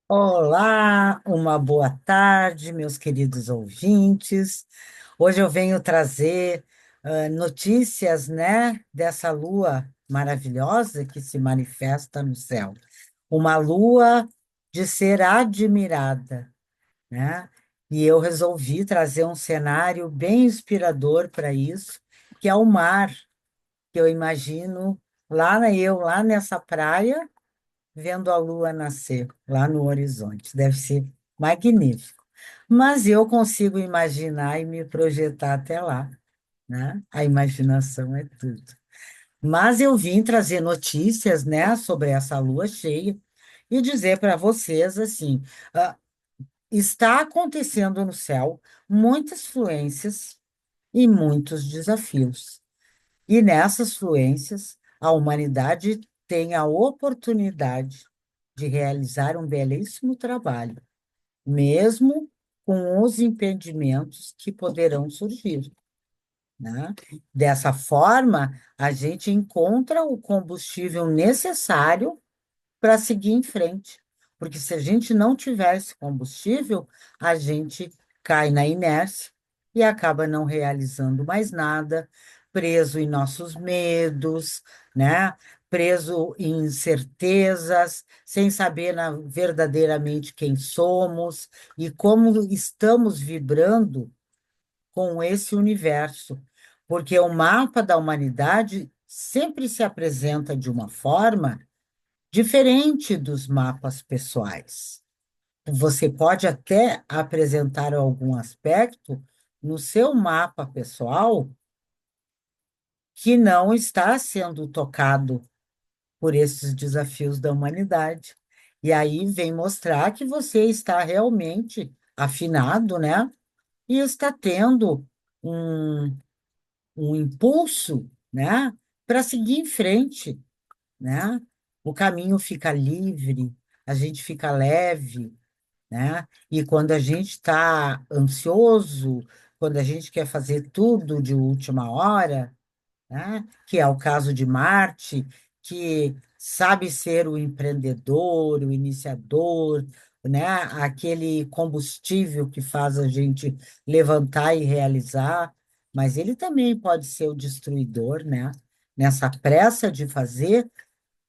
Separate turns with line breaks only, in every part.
Olá, uma boa tarde, meus queridos ouvintes. Hoje eu venho trazer notícias, né, dessa lua maravilhosa que se manifesta no céu. Uma lua de ser admirada, né? E eu resolvi trazer um cenário bem inspirador para isso, que é o mar, que eu imagino lá nessa praia vendo a lua nascer lá no horizonte. Deve ser magnífico. Mas eu consigo imaginar e me projetar até lá, né? A imaginação é tudo. Mas eu vim trazer notícias, né, sobre essa lua cheia e dizer para vocês assim, está acontecendo no céu muitas fluências e muitos desafios. E nessas fluências, a humanidade tem a oportunidade de realizar um belíssimo trabalho, mesmo com os impedimentos que poderão surgir, né? Dessa forma, a gente encontra o combustível necessário para seguir em frente. Porque se a gente não tiver esse combustível, a gente cai na inércia e acaba não realizando mais nada, preso em nossos medos, né? Preso em incertezas, sem saber verdadeiramente quem somos e como estamos vibrando com esse universo. Porque o mapa da humanidade sempre se apresenta de uma forma diferente dos mapas pessoais. Você pode até apresentar algum aspecto no seu mapa pessoal que não está sendo tocado por esses desafios da humanidade. E aí vem mostrar que você está realmente afinado, né? E está tendo um, um impulso, né? Para seguir em frente, né? O caminho fica livre, a gente fica leve, né? E quando a gente está ansioso, quando a gente quer fazer tudo de última hora, né? Que é o caso de Marte, que sabe ser o empreendedor, o iniciador, né? Aquele combustível que faz a gente levantar e realizar, mas ele também pode ser o destruidor, né? Nessa pressa de fazer,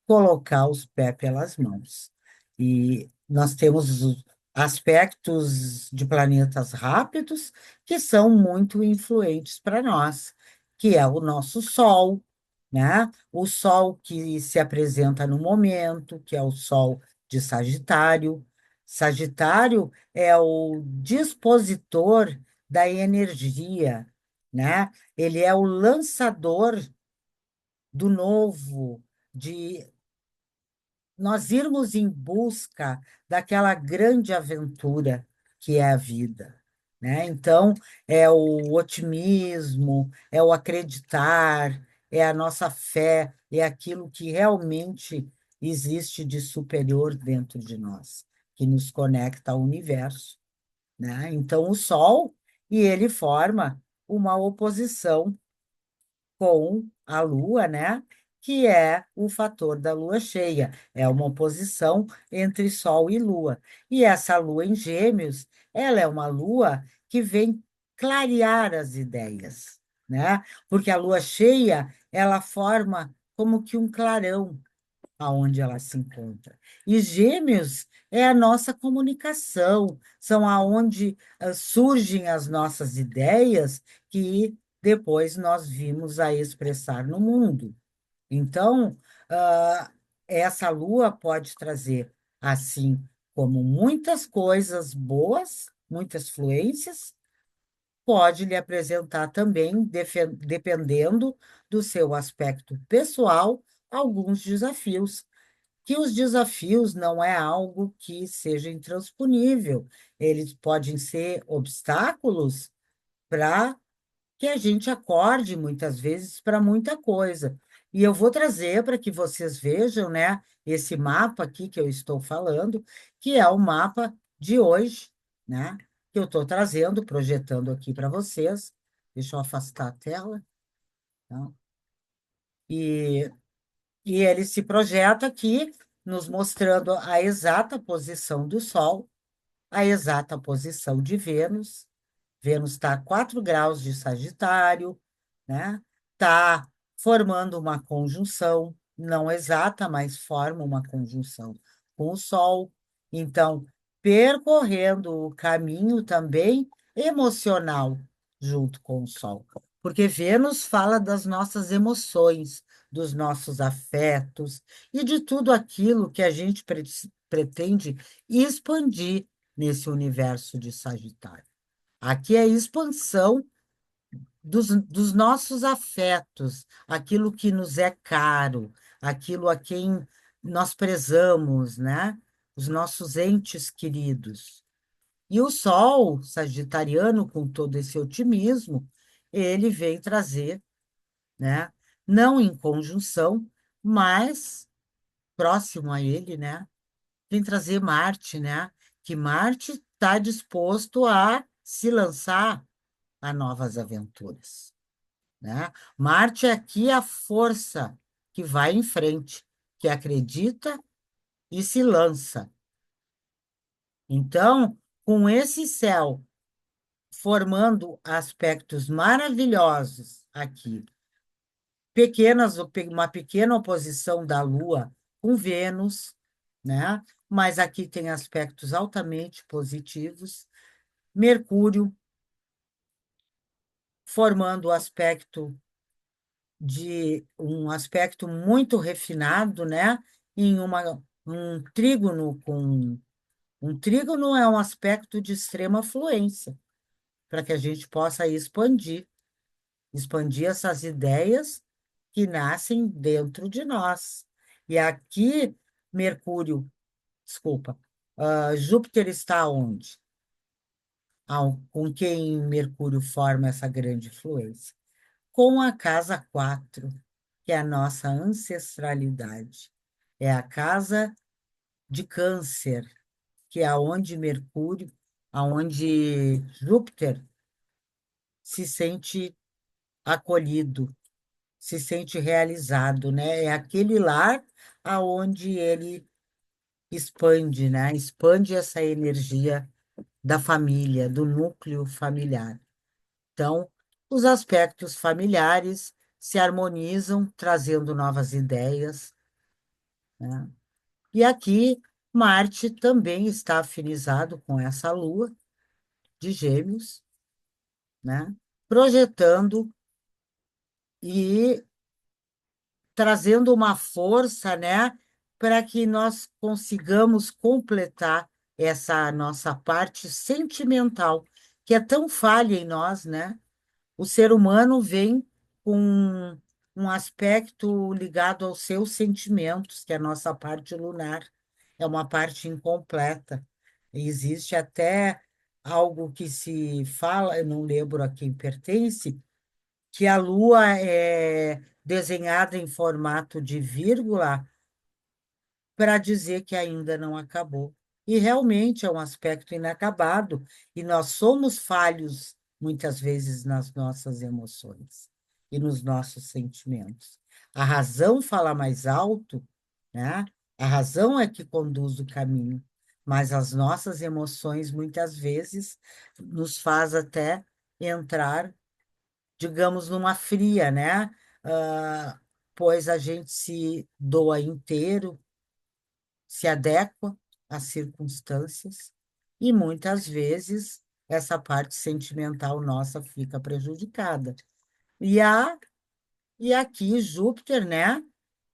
colocar os pés pelas mãos. E nós temos os aspectos de planetas rápidos que são muito influentes para nós, que é o nosso Sol, né? O Sol que se apresenta no momento, que é o Sol de Sagitário. Sagitário é o dispositor da energia, né? Ele é o lançador do novo, de nós irmos em busca daquela grande aventura que é a vida, né? Então, é o otimismo, é o acreditar, é a nossa fé, é aquilo que realmente existe de superior dentro de nós, que nos conecta ao universo, né? Então, o Sol, e ele forma uma oposição com a Lua, né? Que é o fator da lua cheia. É uma oposição entre Sol e Lua. E essa lua em Gêmeos, ela é uma lua que vem clarear as ideias, né? Porque a lua cheia, ela forma como que um clarão aonde ela se encontra. E Gêmeos é a nossa comunicação, são aonde surgem as nossas ideias que depois nós vimos a expressar no mundo. Então, essa lua pode trazer, assim como muitas coisas boas, muitas fluências, pode lhe apresentar também, dependendo do seu aspecto pessoal, alguns desafios que os desafios não é algo que seja intransponível. Eles podem ser obstáculos para que a gente acorde muitas vezes para muita coisa. E eu vou trazer para que vocês vejam, né, esse mapa aqui que eu estou falando, que é o mapa de hoje, né, que eu estou trazendo, projetando aqui para vocês. Deixa eu afastar a tela, tá? E, e ele se projeta aqui nos mostrando a exata posição do Sol, a exata posição de Vênus. Vênus está a 4 graus de Sagitário, né? Está formando uma conjunção, não exata, mas forma uma conjunção com o Sol. Então, percorrendo o caminho também emocional junto com o Sol. Porque Vênus fala das nossas emoções, dos nossos afetos e de tudo aquilo que a gente pretende expandir nesse universo de Sagitário. Aqui é a expansão dos nossos afetos, aquilo que nos é caro, aquilo a quem nós prezamos, né? Os nossos entes queridos. E o Sol, sagitariano, com todo esse otimismo, ele vem trazer, né? Não em conjunção, mas próximo a ele, né? Vem trazer Marte, né? Que Marte está disposto a se lançar a novas aventuras, né? Marte é aqui a força que vai em frente, que acredita e se lança. Então, com esse céu formando aspectos maravilhosos aqui, uma pequena oposição da Lua com Vênus, né? Mas aqui tem aspectos altamente positivos. Mercúrio formando o aspecto de um aspecto muito refinado, né? Em um trígono com um trígono é um aspecto de extrema fluência, para que a gente possa expandir essas ideias que nascem dentro de nós. E aqui, Mercúrio, desculpa, Júpiter está onde? Com quem Mercúrio forma essa grande fluência? Com a casa 4, que é a nossa ancestralidade. É a casa de Câncer, que é aonde Mercúrio, aonde Júpiter se sente acolhido, se sente realizado, né? É aquele lar aonde ele expande, né? Expande essa energia da família, do núcleo familiar. Então, os aspectos familiares se harmonizam, trazendo novas ideias, né? E aqui, Marte também está afinizado com essa Lua de Gêmeos, né? Projetando e trazendo uma força, né? Para que nós consigamos completar essa nossa parte sentimental, que é tão falha em nós, né? O ser humano vem com um aspecto ligado aos seus sentimentos, que é a nossa parte lunar. É uma parte incompleta. Existe até algo que se fala, eu não lembro a quem pertence, que a Lua é desenhada em formato de vírgula para dizer que ainda não acabou. E realmente é um aspecto inacabado, e nós somos falhos muitas vezes nas nossas emoções e nos nossos sentimentos. A razão fala mais alto, né? A razão é que conduz o caminho, mas as nossas emoções muitas vezes nos faz até entrar, digamos, numa fria, né? Ah, pois a gente se doa inteiro, se adequa às circunstâncias e muitas vezes essa parte sentimental nossa fica prejudicada. E, a, e aqui Júpiter, né,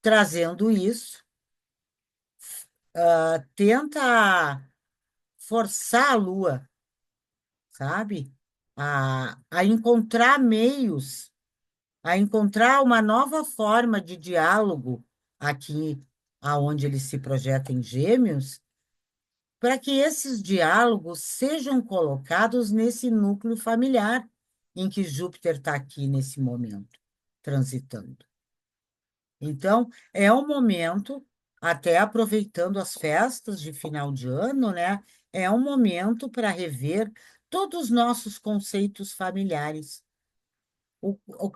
trazendo isso, tenta forçar a Lua, sabe? A encontrar meios, a encontrar uma nova forma de diálogo aqui aonde ele se projeta em Gêmeos, para que esses diálogos sejam colocados nesse núcleo familiar em que Júpiter está aqui nesse momento, transitando. Então, é um momento, até aproveitando as festas de final de ano, né? É um momento para rever todos os nossos conceitos familiares.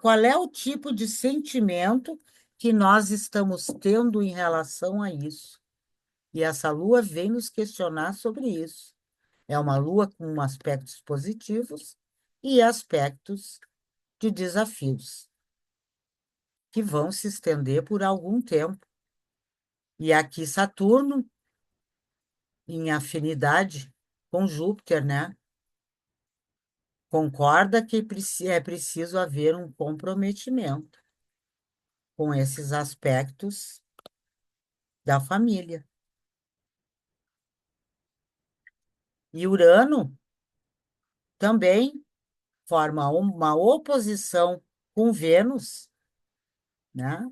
Qual é o tipo de sentimento que nós estamos tendo em relação a isso? E essa lua vem nos questionar sobre isso. É uma lua com aspectos positivos e aspectos de desafios, que vão se estender por algum tempo. E aqui Saturno, em afinidade com Júpiter, né? Concorda que é preciso haver um comprometimento com esses aspectos da família. E Urano também forma uma oposição com Vênus, né?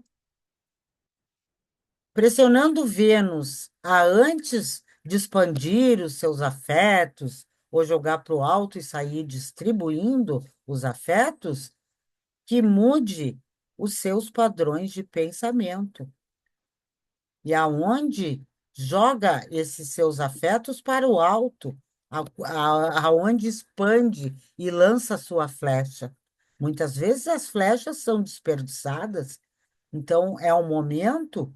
Pressionando Vênus a antes de expandir os seus afetos ou jogar para o alto e sair distribuindo os afetos, que mude os seus padrões de pensamento. E aonde joga esses seus afetos para o alto, aonde expande e lança sua flecha. Muitas vezes as flechas são desperdiçadas, então é o momento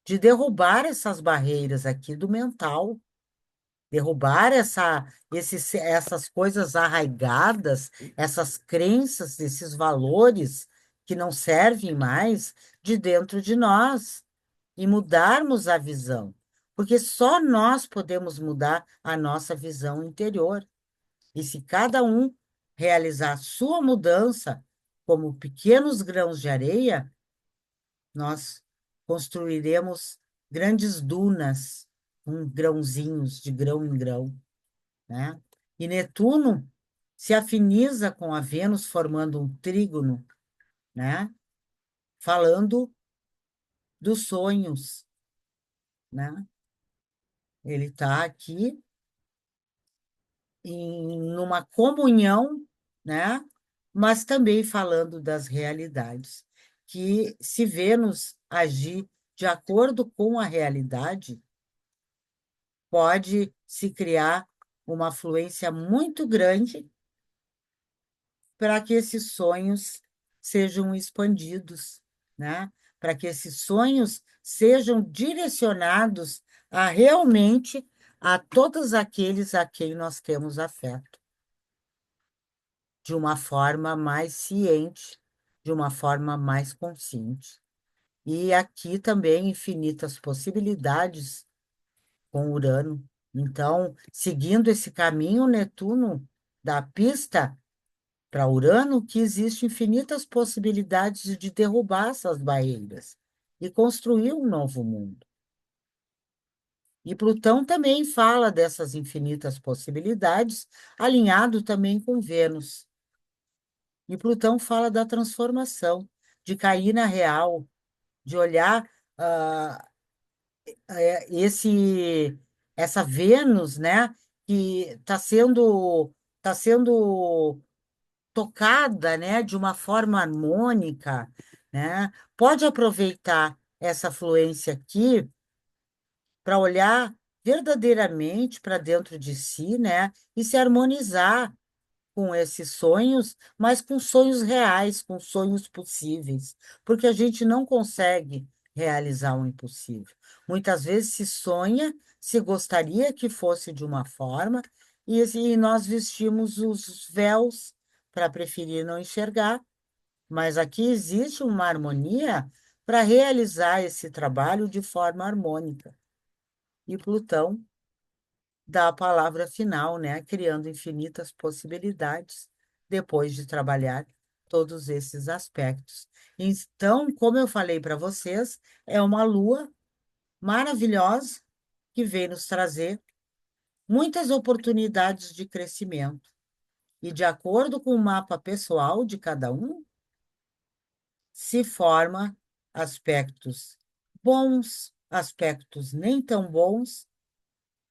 de derrubar essas barreiras aqui do mental, derrubar essas coisas arraigadas, essas crenças, esses valores que não servem mais de dentro de nós e mudarmos a visão, porque só nós podemos mudar a nossa visão interior. E se cada um realizar a sua mudança como pequenos grãos de areia, nós construiremos grandes dunas com grãozinhos, de grão em grão, né? E Netuno se afiniza com a Vênus, formando um trígono, né? Falando dos sonhos, né? Ele está aqui numa comunhão, né? Mas também falando das realidades, que se Vênus agir de acordo com a realidade, pode se criar uma fluência muito grande para que esses sonhos sejam expandidos, né? Para que esses sonhos sejam direcionados a realmente a todos aqueles a quem nós temos afeto, de uma forma mais ciente, de uma forma mais consciente. E aqui também infinitas possibilidades com Urano. Então, seguindo esse caminho, Netuno da pista para Urano, que existem infinitas possibilidades de derrubar essas barreiras e construir um novo mundo. E Plutão também fala dessas infinitas possibilidades, alinhado também com Vênus. E Plutão fala da transformação, de cair na real, de olhar ah, essa Vênus, né, que tá sendo tocada, né, de uma forma harmônica, né? Pode aproveitar essa fluência aqui para olhar verdadeiramente para dentro de si, né, e se harmonizar com esses sonhos, mas com sonhos reais, com sonhos possíveis, porque a gente não consegue realizar o impossível. Muitas vezes se sonha, se gostaria que fosse de uma forma, e nós vestimos os véus para preferir não enxergar, mas aqui existe uma harmonia para realizar esse trabalho de forma harmônica. E Plutão dá a palavra final, né? Criando infinitas possibilidades depois de trabalhar todos esses aspectos. Então, como eu falei para vocês, é uma lua maravilhosa que vem nos trazer muitas oportunidades de crescimento. E de acordo com o mapa pessoal de cada um, se forma aspectos bons, aspectos nem tão bons,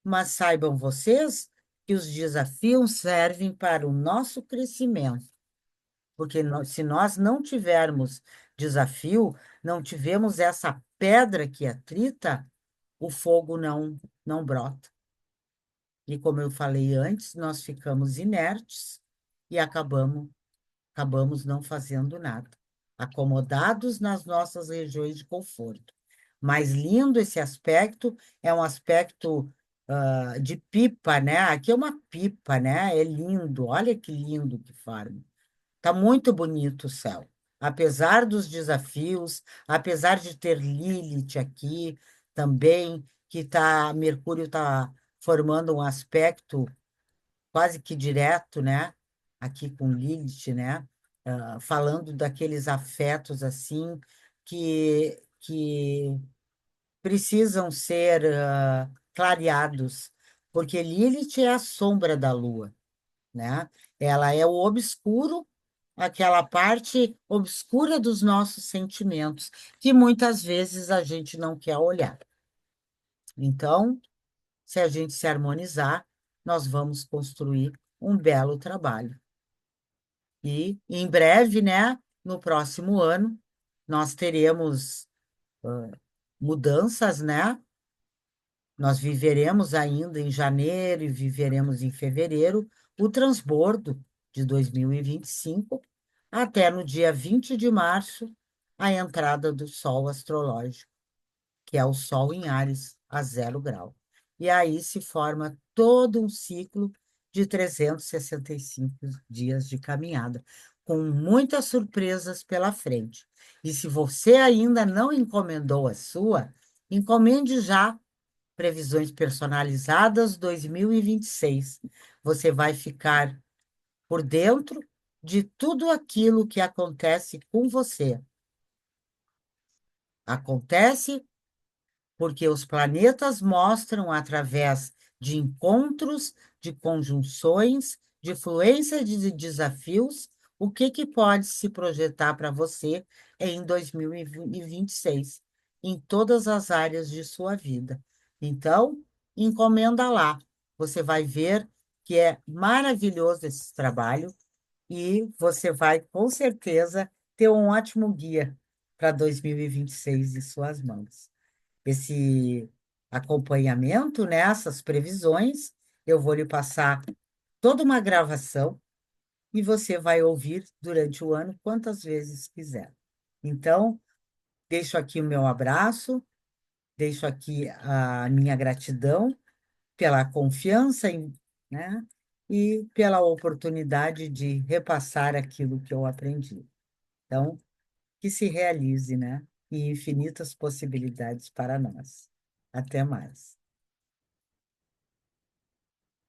mas saibam vocês que os desafios servem para o nosso crescimento, porque se nós não tivermos desafio, não tivemos essa pedra que atrita, o fogo não brota. E como eu falei antes, nós ficamos inertes e acabamos não fazendo nada, acomodados nas nossas regiões de conforto. mais lindo esse aspecto, é um aspecto de pipa, né? Aqui é uma pipa, né? É lindo, olha que lindo que forma. Tá muito bonito o céu. Apesar dos desafios, apesar de ter Lilith aqui também, Mercúrio está formando um aspecto quase que direto, né? Aqui com Lilith, né? Falando daqueles afetos assim que precisam ser clareados, porque Lilith é a sombra da Lua, né? Ela é o obscuro, aquela parte obscura dos nossos sentimentos, que muitas vezes a gente não quer olhar. Então, se a gente se harmonizar, nós vamos construir um belo trabalho. E em breve, né, no próximo ano, nós teremos mudanças, né? Nós viveremos ainda em janeiro e viveremos em fevereiro o transbordo de 2025, até no dia 20 de março, a entrada do Sol astrológico, que é o Sol em Áries, a 0 grau. E aí se forma todo um ciclo de 365 dias de caminhada, com muitas surpresas pela frente. E se você ainda não encomendou a sua, encomende já Previsões Personalizadas 2026. Você vai ficar por dentro de tudo aquilo que acontece com você. Acontece porque os planetas mostram através de encontros, de conjunções, de fluência de desafios, o que pode se projetar para você em 2026, em todas as áreas de sua vida. Então, encomenda lá. Você vai ver que é maravilhoso esse trabalho e você vai, com certeza, ter um ótimo guia para 2026 em suas mãos. Esse acompanhamento, né, essas previsões, eu vou lhe passar toda uma gravação e você vai ouvir durante o ano quantas vezes quiser. Então, deixo aqui o meu abraço, deixo aqui a minha gratidão pela confiança né, e pela oportunidade de repassar aquilo que eu aprendi. Então, que se realize, né? E infinitas possibilidades para nós. Até mais.